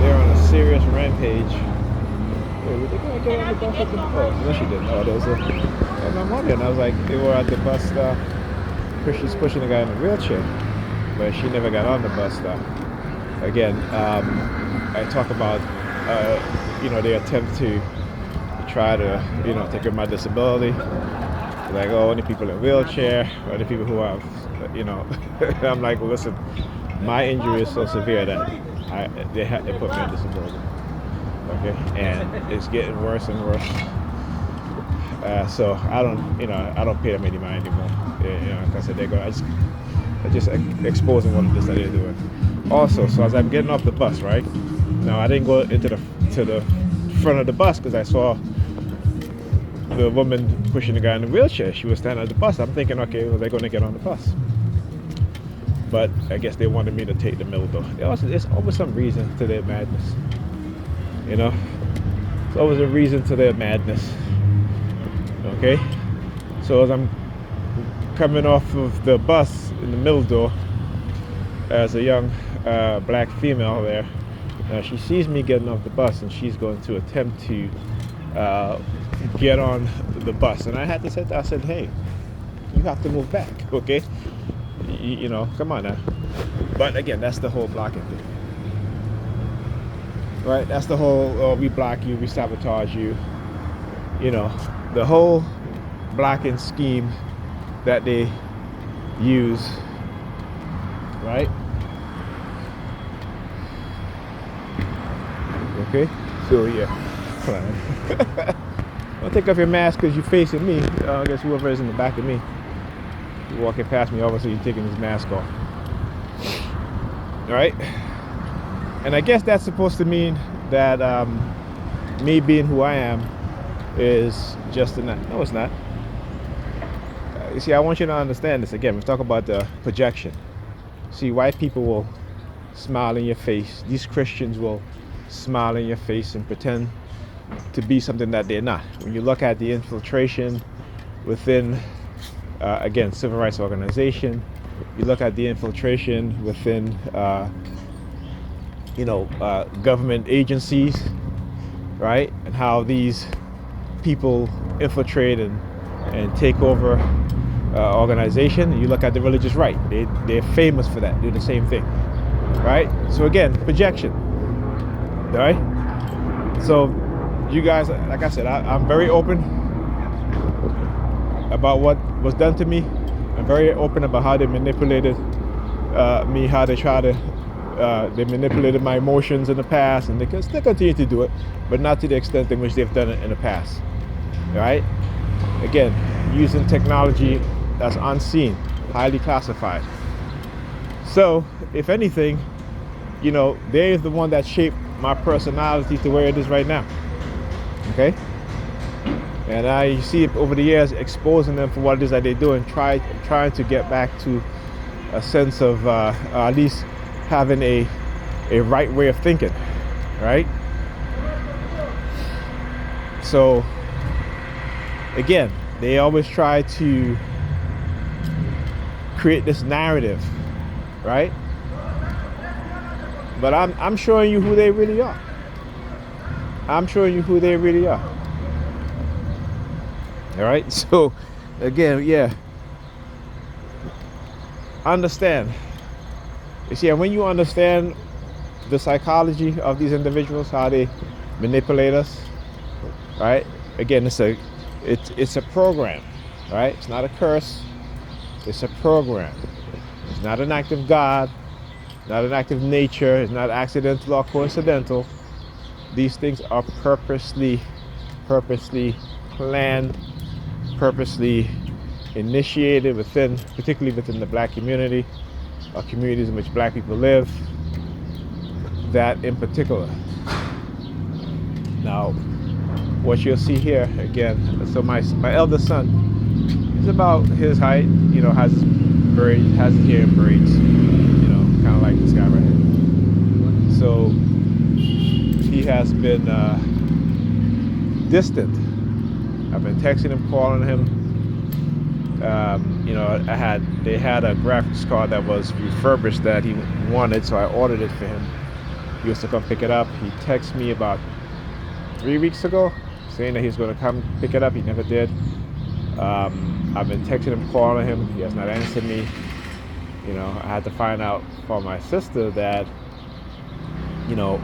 they're on a serious rampage. Hey, were they gonna get on the bus with them? Oh, no, she didn't. Oh, there was my mom here, and I was like, they were at the bus stop. She's pushing the guy in a wheelchair, but she never got on the bus stop. Again, I talk about, the attempt to try to, take away my disability. Like, oh, only people in wheelchair, only people who have, I'm like, well, listen, my injury is so severe that they put me on disability. Okay, and it's getting worse and worse. So I don't pay them any mind anymore. Like I said, they're going. They're just exposing what it is that they're doing. Also, so as I'm getting off the bus, right now, I didn't go to the front of the bus because I saw the woman pushing the guy in the wheelchair. She was standing at the bus. I'm thinking, okay, well, they're going to get on the bus. But I guess they wanted me to take the middle door. There's always some reason to their madness. There's always a reason to their madness. Okay? So as I'm coming off of the bus in the middle door, as a young black female there, she sees me getting off the bus and she's going to attempt to get on the bus. And I had to say, I said, hey, you have to move back, okay? Come on now. But again, that's the whole blocking thing. Right? That's the whole, we block you, we sabotage you. The whole blocking scheme that they use, right? Okay? So, yeah. Don't take off your mask because you're facing me. I guess whoever is in the back of me, you're walking past me, obviously you're taking his mask off. All right? And I guess that's supposed to mean that me being who I am is just enough. No, it's not. You see, I want you to understand this. Again, we're talking about the projection. See, white people will smile in your face. These Christians will smile in your face and pretend to be something that they're not. When you look at the infiltration within, again, civil rights organization, you look at the infiltration within, government agencies, right? And how these people infiltrate and take over organization. You look at the religious right. They're famous for that. Do the same thing, right? So again, projection, right? So you guys, like I said, I'm very open about what was done to me. I'm very open about how they manipulated me, how they try to they manipulated my emotions in the past, and they can still continue to do it, but not to the extent in which they've done it in the past. Right? Again, using technology that's unseen, highly classified. So, if anything, they're the one that shaped my personality to where it is right now. Okay? And you see it over the years, exposing them for what it is that they're doing, trying to get back to a sense of at least having a right way of thinking, right? So again, they always try to create this narrative, right? But I'm showing you who they really are. I'm showing you who they really are. All right. So again, yeah. Understand. You see, and when you understand the psychology of these individuals, how they manipulate us, right? Again, it's a program, right? It's not a curse. It's a program. It's not an act of God, not an act of nature. It's not accidental or coincidental. These things are purposely planned, purposely initiated particularly within the black community, or communities in which black people live, that in particular. Now, what you'll see here, again, so my eldest son is about his height, has his hair in braids, kind of like this guy right here. So he has been distant. I've been texting him, calling him. They had a graphics card that was refurbished that he wanted, so I ordered it for him. He was to come pick it up. He texted me about 3 weeks ago saying that he's going to come pick it up. He never did. I've been texting him, calling him. He has not answered me. You know, I had to find out from my sister that, you know,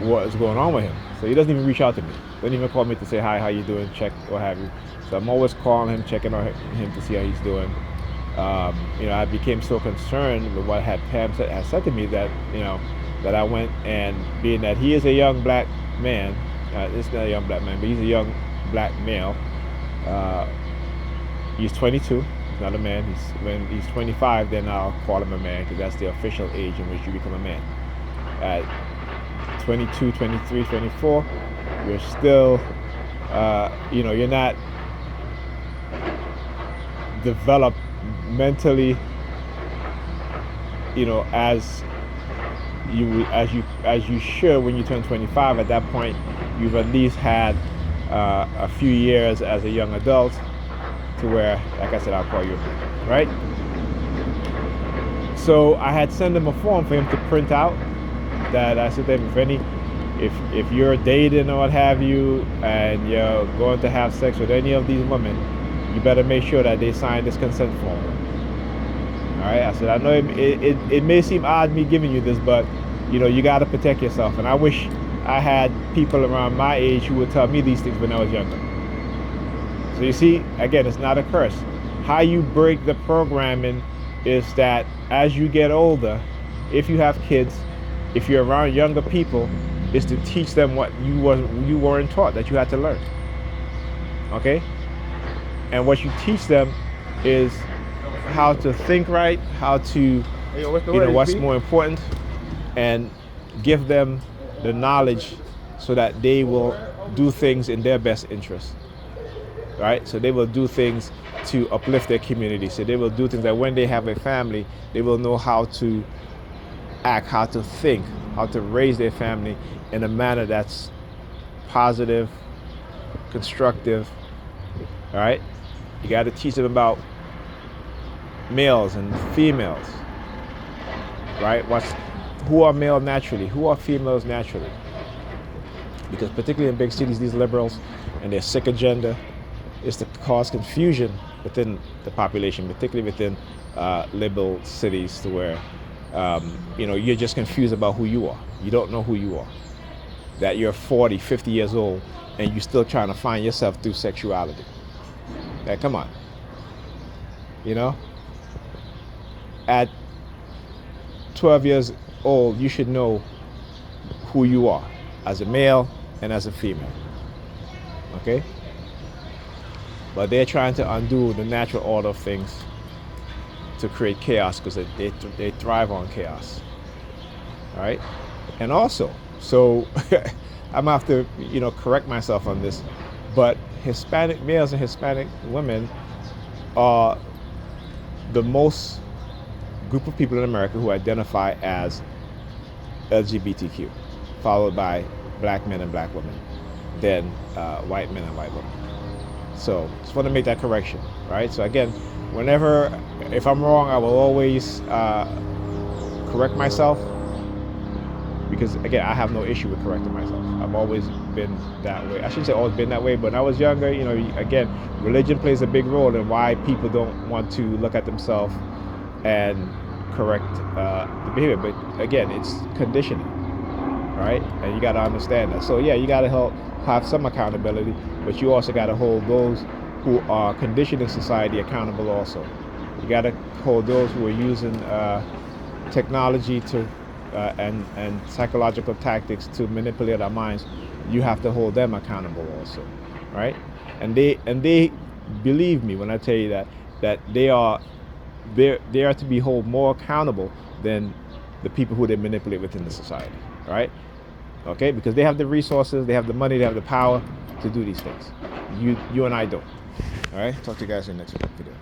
what is going on with him. So he doesn't even reach out to me. Doesn't even call me to say hi, how you doing, check, what have you. So I'm always calling him, checking on him to see how he's doing. You know, I became so concerned with what Pam had said to me that, you know, that I went, and being that he is a young black man, it's not a young black man, but he's a young black male. He's 22. He's not a man. When he's 25, then I'll call him a man, because that's the official age in which you become a man. At 22, 23, 24, you're still, you know, you're not developed mentally, you know, as you should when you turn 25. At that point, you've at least had a few years as a young adult to where, like I said, I'll call you, right? So I had sent him a form for him to print out, that I said to him, if you're dating or what have you, and you're going to have sex with any of these women, you better make sure that they sign this consent form. All right, I said, I know it may seem odd me giving you this, but you know, you got to protect yourself. And I wish I had people around my age who would tell me these things when I was younger. So you see, again, it's not a curse. How you break the programming is that as you get older, if you have kids, if you're around younger people, is to teach them what you weren't taught, that you had to learn. Okay? And what you teach them is how to think right, how to, what's more important, and give them the knowledge so that they will do things in their best interest. Right? So they will do things to uplift their community. So they will do things that when they have a family, they will know how to act, how to think, how to raise their family in a manner that's positive, constructive. All right? You got to teach them about males and females, right? Who are male naturally? Who are females naturally? Because particularly in big cities, these liberals and their sick agenda is to cause confusion within the population, particularly within liberal cities, to where you know, you're just confused about who you are. You don't know who you are. That you're 40, 50 years old and you're still trying to find yourself through sexuality. Like, come on. You know? At 12 years old, you should know who you are as a male and as a female. Okay? But they're trying to undo the natural order of things to create chaos, because they thrive on chaos. All right? And also, so I'm gonna have to, you know, correct myself on this, but Hispanic males and Hispanic women are the most group of people in America who identify as LGBTQ, followed by black men and black women, then white men and white women. So just want to make that correction, right? So again, if I'm wrong, I will always correct myself, because again, I have no issue with correcting myself. I've always been that way. I shouldn't say always been that way, but when I was younger, you know, again, religion plays a big role in why people don't want to look at themselves and correct the behavior. But again, it's conditioning, right? And you got to understand that. So yeah, you got to have some accountability, but you also got to hold those who are conditioning society accountable also. You got to hold those who are using technology to and psychological tactics to manipulate our minds. You have to hold them accountable also, right? And they believe me when I tell you that they are to be held more accountable than the people who they manipulate within the society, right? Okay, because they have the resources, they have the money, they have the power to do these things. You and I don't. All right, talk to you guys in the next video.